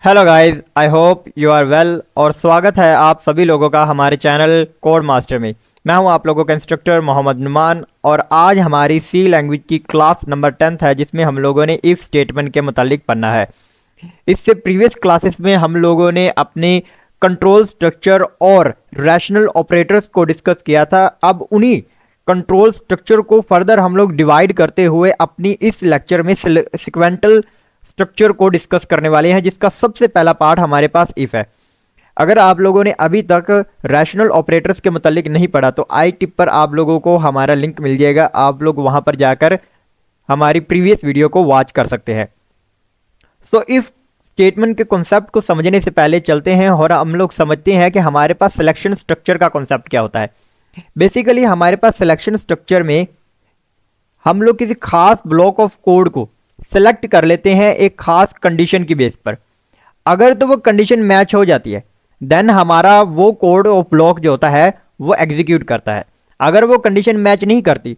Hello guys, I hope you are well और स्वागत है आप सभी लोगों का हमारे चैनल कोड मास्टर में। मैं हूं आप लोगों का इंस्ट्रक्टर मोहम्मद नुमान और आज हमारी सी लैंग्वेज की क्लास नंबर 10th है जिसमें हम लोगों ने इफ स्टेटमेंट के मुतालिक पढ़ना है। इससे प्रीवियस क्लासेस में हम लोगों ने अपने कंट्रोल स्ट्रक्चर और रैशनल ऑपरेटर्स को डिस्कस किया था। अब उन्हीं कंट्रोल स्ट्रक्चर को फर्दर हम लोग डिवाइड करते हुए अपनी इस लेक्चर में सिक्वेंटल स्ट्रक्चर को डिस्कस करने वाले हैं, जिसका सबसे पहला पार्ट हमारे पास इफ है। अगर आप लोगों ने अभी तक रैशनल ऑपरेटर्स के मुतालिक नहीं पढ़ा तो आई टिप पर आप लोगों को हमारा लिंक मिल जाएगा, आप लोग वहां पर जाकर हमारी प्रीवियस वीडियो को वॉच कर सकते हैं। सो इफ स्टेटमेंट के कॉन्सेप्ट को समझने से पहले चलते हैं और हम लोग समझते हैं कि हमारे पास सिलेक्शन स्ट्रक्चर का कॉन्सेप्ट क्या होता है। बेसिकली हमारे पास सिलेक्शन स्ट्रक्चर में हम लोग किसी खास ब्लॉक ऑफ कोड को सेलेक्ट कर लेते हैं एक खास कंडीशन की बेस पर। अगर तो वो कंडीशन मैच हो जाती है देन हमारा वो कोड ऑफ ब्लॉक जो होता है वो एग्जीक्यूट करता है। अगर वो कंडीशन मैच नहीं करती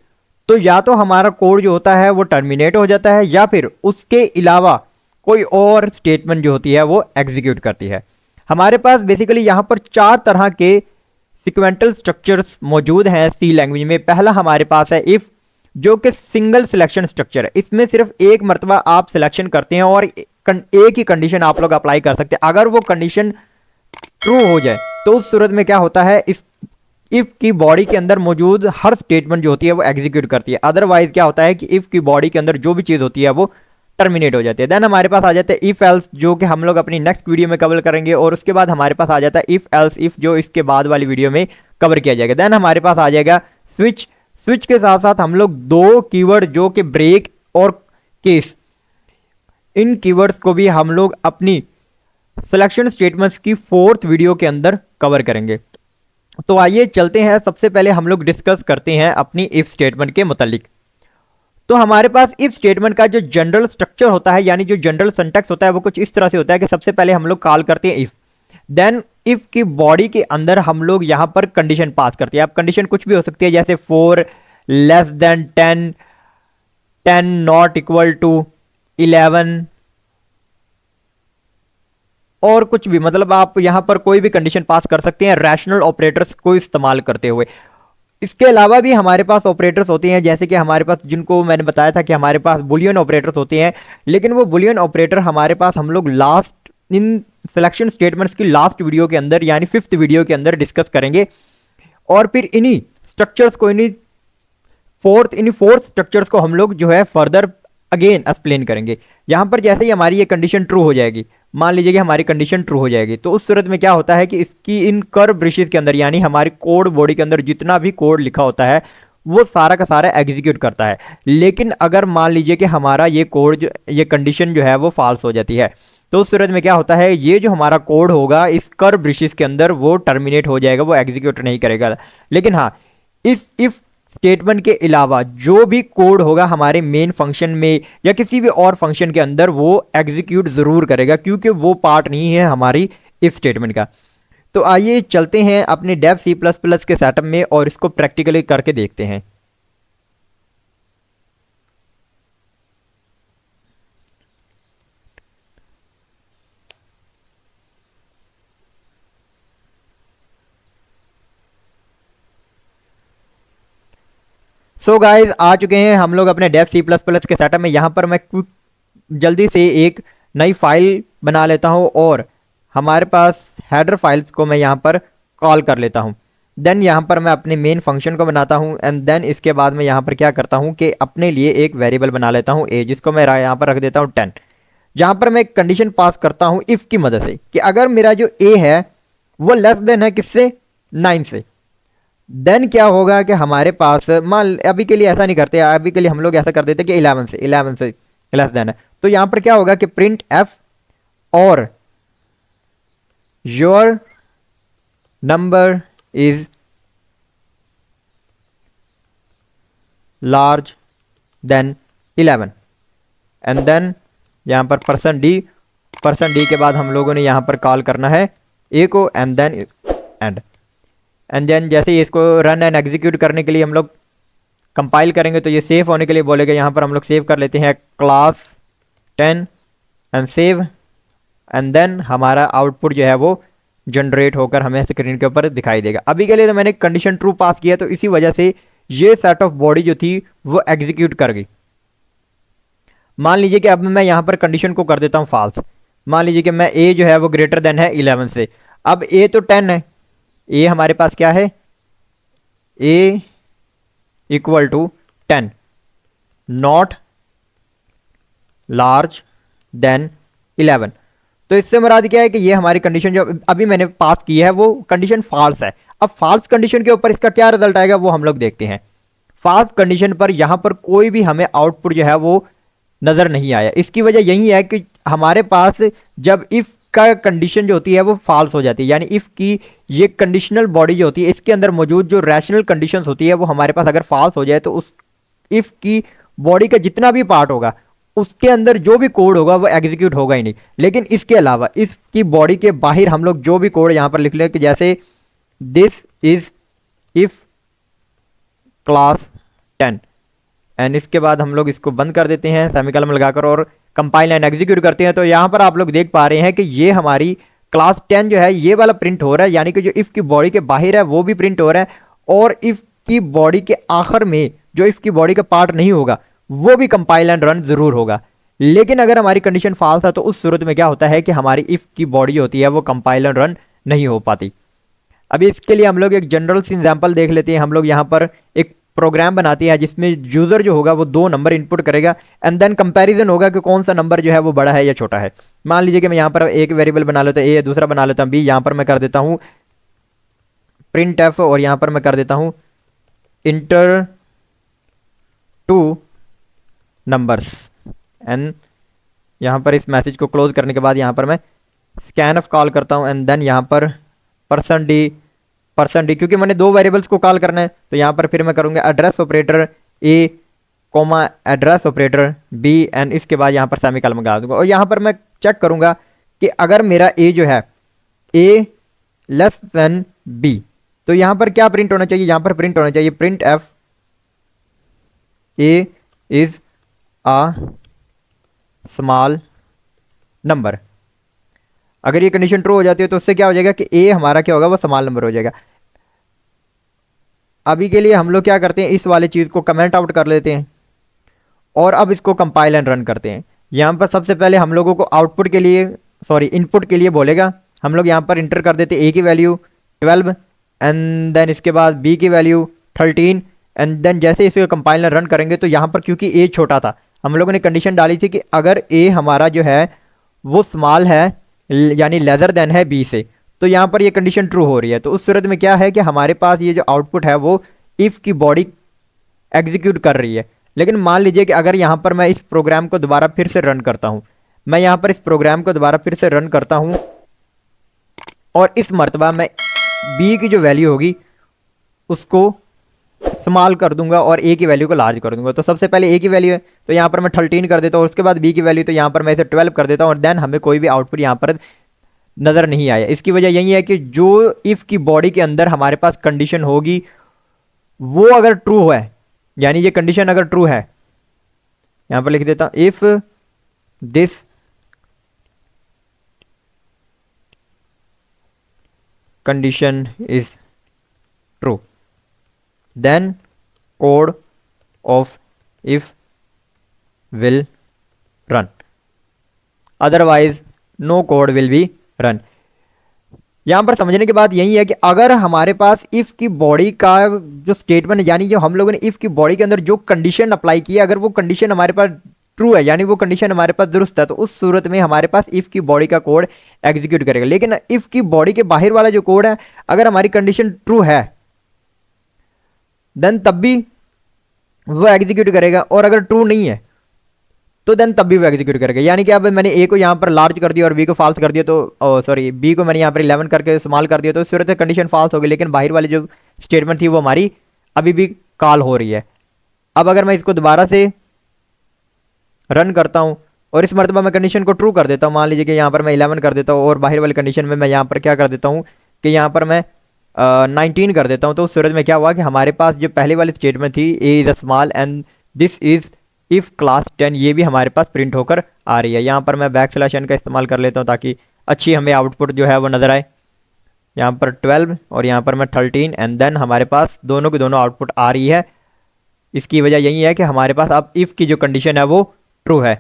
तो या तो हमारा कोड जो होता है वो टर्मिनेट हो जाता है या फिर उसके अलावा कोई और स्टेटमेंट जो होती है वो एग्जीक्यूट करती है। हमारे पास बेसिकली यहाँ पर चार तरह के सिक्वेंटल स्ट्रक्चर्स मौजूद हैं सी लैंग्वेज में। पहला हमारे पास है इफ, जो कि सिंगल सिलेक्शन स्ट्रक्चर है। इसमें सिर्फ एक मरतबा आप सिलेक्शन करते हैं और एक ही कंडीशन आप लोग अप्लाई कर सकते हैं। अगर वो कंडीशन ट्रू हो जाए तो उस सूरत में क्या होता है, इस इफ की बॉडी के अंदर मौजूद हर स्टेटमेंट जो होती है वो एग्जीक्यूट करती है। अदरवाइज क्या होता है कि इफ की बॉडी के अंदर जो भी चीज होती है वो टर्मिनेट हो जाती है। देन हमारे पास आ जाता है इफ एल्स, जो कि हम लोग अपनी नेक्स्ट वीडियो में कवर करेंगे, और उसके बाद हमारे पास आ जाता है इफ एल्स इफ, जो इसके बाद वाली वीडियो में कवर किया जाएगा। देन हमारे पास आ जाएगा स्विच। स्विच के साथ साथ हम लोग दो कीवर्ड जो कि ब्रेक और केस, इन कीवर्ड्स को भी हम लोग अपनी सिलेक्शन स्टेटमेंट्स की फोर्थ वीडियो के अंदर कवर करेंगे। तो आइए चलते हैं, सबसे पहले हम लोग डिस्कस करते हैं अपनी इफ स्टेटमेंट के मुतालिक। तो हमारे पास इफ स्टेटमेंट का जो जनरल स्ट्रक्चर होता है, यानी जो जनरल सिंटैक्स होता है, वो कुछ इस तरह से होता है कि सबसे पहले हम लोग कॉल करते हैं इफ, देन इफ की बॉडी के अंदर हम लोग यहां पर कंडीशन पास करते हैं। अब कंडीशन कुछ भी हो सकती है, जैसे 4 less than 10, 10 not equal to 11 और कुछ भी, मतलब आप यहां पर कोई भी कंडीशन पास कर सकते हैं रैशनल ऑपरेटर्स को इस्तेमाल करते हुए। इसके अलावा भी हमारे पास ऑपरेटर्स होते हैं, जैसे कि हमारे पास, जिनको मैंने बताया था कि हमारे पास बुलियन ऑपरेटर्स होते हैं, लेकिन वो बुलियन ऑपरेटर हमारे पास हम लोग लास्ट इन सिलेक्शन स्टेटमेंट्स की लास्ट वीडियो के अंदर यानी 5th वीडियो के अंदर डिस्कस करेंगे। और फिर इन्हीं स्ट्रक्चर्स को, इन्हीं फोर्थ स्ट्रक्चर्स को हम लोग जो है फर्दर अगेन एक्सप्लेन करेंगे। यहां पर जैसे ही हमारी ये कंडीशन ट्रू हो जाएगी, मान लीजिए कि हमारी कंडीशन ट्रू हो जाएगी, तो उस सूरत में क्या होता है कि इसकी इन कर्व ब्रेसेस के अंदर यानी हमारी कोड बॉडी के अंदर जितना भी कोड लिखा होता है वो सारा का सारा एग्जीक्यूट करता है। लेकिन अगर मान लीजिए कि हमारा ये कोड ये कंडीशन जो है वो फॉल्स हो जाती है, तो उस सूरत में क्या होता है, ये जो हमारा कोड होगा इस कर्व ब्रेसेस के अंदर वो टर्मिनेट हो जाएगा, वो एग्जीक्यूट नहीं करेगा। लेकिन हाँ, इस इफ स्टेटमेंट के अलावा जो भी कोड होगा हमारे मेन फंक्शन में या किसी भी और फंक्शन के अंदर वो एग्जीक्यूट जरूर करेगा, क्योंकि वो पार्ट नहीं है हमारी इफ स्टेटमेंट का। तो आइए चलते हैं अपने डेव सी प्लस प्लस के सेटअप में और इसको प्रैक्टिकली करके देखते हैं। सो गाइज आ चुके हैं हम लोग अपने डेव सी प्लस प्लस के सेटअप में। यहाँ पर मैं जल्दी से एक नई फाइल बना लेता हूँ और हमारे पास हेडर फाइल्स को मैं यहाँ पर कॉल कर लेता हूँ। देन यहाँ पर मैं अपने मेन फंक्शन को बनाता हूँ एंड देन इसके बाद मैं यहाँ पर क्या करता हूँ कि अपने लिए एक वेरिएबल बना लेता हूँ ए, जिसको मैं यहाँ पर रख देता हूँ 10। जहाँ पर मैं एक कंडीशन पास करता हूँ इफ़ की मदद से कि अगर मेरा जो ए है वो लेस देन है किससे, 9 से, देन क्या होगा कि हमारे पास, मान अभी के लिए ऐसा नहीं करते, अभी के लिए हम लोग ऐसा कर देते कि 11 से लेस देन है। तो यहां पर क्या होगा कि प्रिंट एफ और your number is large than 11 and then यहां पर % डी के बाद हम लोगों ने यहां पर कॉल करना है ए को एंड देन एंड देन जैसे ही इसको रन एंड एग्जीक्यूट करने के लिए हम लोग कंपाइल करेंगे तो ये सेव होने के लिए बोलेगा। यहाँ पर हम लोग सेव कर लेते हैं class 10 and save and then हमारा आउटपुट जो है वो जनरेट होकर हमें स्क्रीन के ऊपर दिखाई देगा। अभी के लिए तो मैंने कंडीशन ट्रू पास किया, तो इसी वजह से ये सेट ऑफ बॉडी जो थी वो एग्जीक्यूट कर गई। मान लीजिए कि अब मैं यहां पर कंडीशन को कर देता हूं फॉल्स। मान लीजिए कि मैं ए जो है वो ग्रेटर देन है 11 से। अब ए तो 10 है, ए हमारे पास क्या है, A equal to 10, not large than 11। तो इससे मुराद क्या है कि ये हमारी कंडीशन जो अभी मैंने पास की है वो कंडीशन फॉल्स है। अब फॉल्स कंडीशन के ऊपर इसका क्या रिजल्ट आएगा वो हम लोग देखते हैं। फॉल्स कंडीशन पर यहां पर कोई भी हमें आउटपुट जो है वो नजर नहीं आया। इसकी वजह यही है कि हमारे पास जब इफ का कंडीशन जो होती है वो फॉल्स हो जाती है, यानी इफ की ये कंडीशनल बॉडी जो होती है इसके अंदर मौजूद जो रैशनल कंडीशंस होती है वो हमारे पास अगर फॉल्स हो जाए तो उस इफ की बॉडी का जितना भी पार्ट होगा उसके अंदर जो भी कोड होगा वो एग्जीक्यूट होगा ही नहीं। लेकिन इसके अलावा इसकी बॉडी के बाहर हम लोग जो भी कोड यहां पर लिख ले कि जैसे this is if class 10 and इसके बाद हम लोग इसको बंद कर देते हैं सेमीकोलन लगाकर और कंपाइल एंड एग्जीक्यूट करते हैं। तो यहां पर आप लोग देख पा रहे हैं कि ये हमारी क्लास 10 जो है ये वाला प्रिंट हो रहा है, यानी कि जो इफ की बॉडी के बाहर है वो भी प्रिंट हो रहा है, और इफ की बॉडी के आखिर में जो इफ की बॉडी का पार्ट नहीं होगा वो भी कंपाइल एंड रन जरूर होगा। लेकिन अगर हमारी कंडीशन फॉल्स है तो उस सूरत में क्या होता है कि हमारी इफ की बॉडी होती है वो कंपाइल एंड रन नहीं हो पाती। अभी इसके लिए हम लोग एक जनरल सी एग्जांपल देख लेते हैं। हम लोग यहाँ पर एक प्रोग्राम बनाते हैं जिसमें यूजर जो होगा वो 2 नंबर इनपुट करेगा एंड देन कंपैरिजन होगा कि कौन सा नंबर जो है वो बड़ा है या छोटा है। मान लीजिए कि मैं यहाँ पर एक वेरिएबल बना लेता हूँ ए, दूसरा बना लेता हूँ बी, यहाँ पर मैं कर देता हूँ प्रिंट एफ और यहाँ पर मैं कर देता हूँ इंटर 2 नंबर्स एंड यहाँ पर इस मैसेज को क्लोज करने के बाद यहाँ पर मैं स्कैन ऑफ कॉल करता हूँ एंड देन यहाँ पर % डी क्योंकि मैंने 2 वेरिएबल्स को कॉल करना है तो यहाँ पर फिर मैं करूँगा address operator a comma address operator b and इसके बाद यहाँ पर सेमीकोलन लगा दूंगा। और यहाँ पर मैं चेक करूँगा कि अगर मेरा ए जो है ए लेस देन बी तो यहाँ पर क्या प्रिंट होना चाहिए, यहाँ पर प्रिंट होना चाहिए printf a is a small number. अगर ये कंडीशन ट्रू हो जाती है तो उससे क्या हो जाएगा कि ए हमारा क्या होगा वो स्मॉल नंबर हो जाएगा। अभी के लिए हम लोग क्या करते हैं इस वाले चीज़ को कमेंट आउट कर लेते हैं और अब इसको कंपाइल एंड रन करते हैं। यहाँ पर सबसे पहले हम लोगों को आउटपुट के लिए इनपुट के लिए बोलेगा। हम लोग यहाँ पर इंटर कर देते ए की वैल्यू 12 एंड देन इसके बाद बी की वैल्यू 13 एंड देन जैसे इसे कंपाइल एंड रन करेंगे तो यहाँ पर क्योंकि ए छोटा था हम लोगों ने कंडीशन डाली थी कि अगर ए हमारा जो है वो स्मॉल है यानी लेदर देन है बी से, तो यहाँ पर ये कंडीशन ट्रू हो रही है। तो उस सूरत में क्या है कि हमारे पास ये जो आउटपुट है वो इफ की बॉडी एग्जीक्यूट कर रही है। लेकिन मान लीजिए कि अगर यहाँ पर मैं इस प्रोग्राम को दोबारा फिर से रन करता हूँ, मैं यहाँ पर इस प्रोग्राम को दोबारा फिर से रन करता हूँ और इस मर्तबा मैं बी की जो वैल्यू होगी उसको स्मॉल कर दूंगा और ए की वैल्यू को लार्ज कर दूंगा। तो सबसे पहले ए की वैल्यू है तो यहाँ पर मैं 13 कर देता हूँ और उसके बाद बी की वैल्यू तो यहाँ पर मैं इसे 12 कर देता हूँ और देन हमें कोई भी आउटपुट यहाँ पर नज़र नहीं आया। इसकी वजह यही है कि जो इफ़ की बॉडी के अंदर हमारे पास कंडीशन होगी वो अगर ट्रू है, यानी ये कंडीशन अगर ट्रू है, यहाँ पर लिख देता हूँ if this condition is true then code of if will run, otherwise no code will be run। यहां पर समझने की बात यही है कि अगर हमारे पास इफ की बॉडी का जो स्टेटमेंट यानी जो हम लोगों ने इफ की बॉडी के अंदर जो कंडीशन अप्लाई की है अगर वो कंडीशन हमारे पास ट्रू है यानी वो कंडीशन हमारे पास दुरुस्त है तो उस सूरत में हमारे पास इफ की बॉडी का कोड एग्जीक्यूट करेगा। लेकिन इफ की बॉडी के बाहर वाला जो कोड है अगर हमारी कंडीशन ट्रू है देन तब भी वो एग्जीक्यूट करेगा और अगर ट्रू नहीं है तो देन तब भी वो एग्जीक्यूट करेगा। यानी कि अब मैंने ए को यहाँ पर लार्ज कर दिया और बी को फॉल्स कर दिया तो बी को मैंने यहाँ पर 11 करके स्मॉल कर दिया तो इस सूरत में कंडीशन फॉल्स हो गई, लेकिन बाहर वाली जो स्टेटमेंट थी वो हमारी अभी भी कॉल हो रही है। अब अगर मैं इसको दोबारा से रन करता हूँ और इस मरतबा मैं कंडीशन को ट्रू कर देता हूँ, मान लीजिए कि यहाँ पर मैं 11 कर देता हूँ और बाहर वाली कंडीशन में मैं यहाँ पर क्या कर देता हूँ कि यहाँ पर मैं 19 कर देता हूँ, तो उस सूरत में क्या हुआ कि हमारे पास जो पहले वाली स्टेटमेंट थी A is a small and this is if class 10 ये भी हमारे पास प्रिंट होकर आ रही है। यहाँ पर मैं बैकस्लैश n का इस्तेमाल कर लेता हूँ ताकि अच्छी हमें आउटपुट जो है वो नज़र आए। यहाँ पर 12 और यहाँ पर मैं 13 एंड देन हमारे पास दोनों की दोनों आउटपुट आ रही है। इसकी वजह यही है कि हमारे पास अब इफ़ की जो कंडीशन है वो ट्रू है।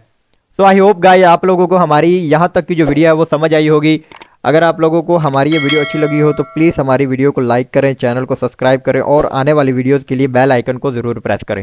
सो आई होप गाइस आप लोगों को हमारी यहाँ तक की जो वीडियो है वो समझ आई होगी। अगर आप लोगों को हमारी ये वीडियो अच्छी लगी हो तो प्लीज़ हमारी वीडियो को लाइक करें, चैनल को सब्सक्राइब करें और आने वाली वीडियोज़ के लिए बेल आइकन को ज़रूर प्रेस करें।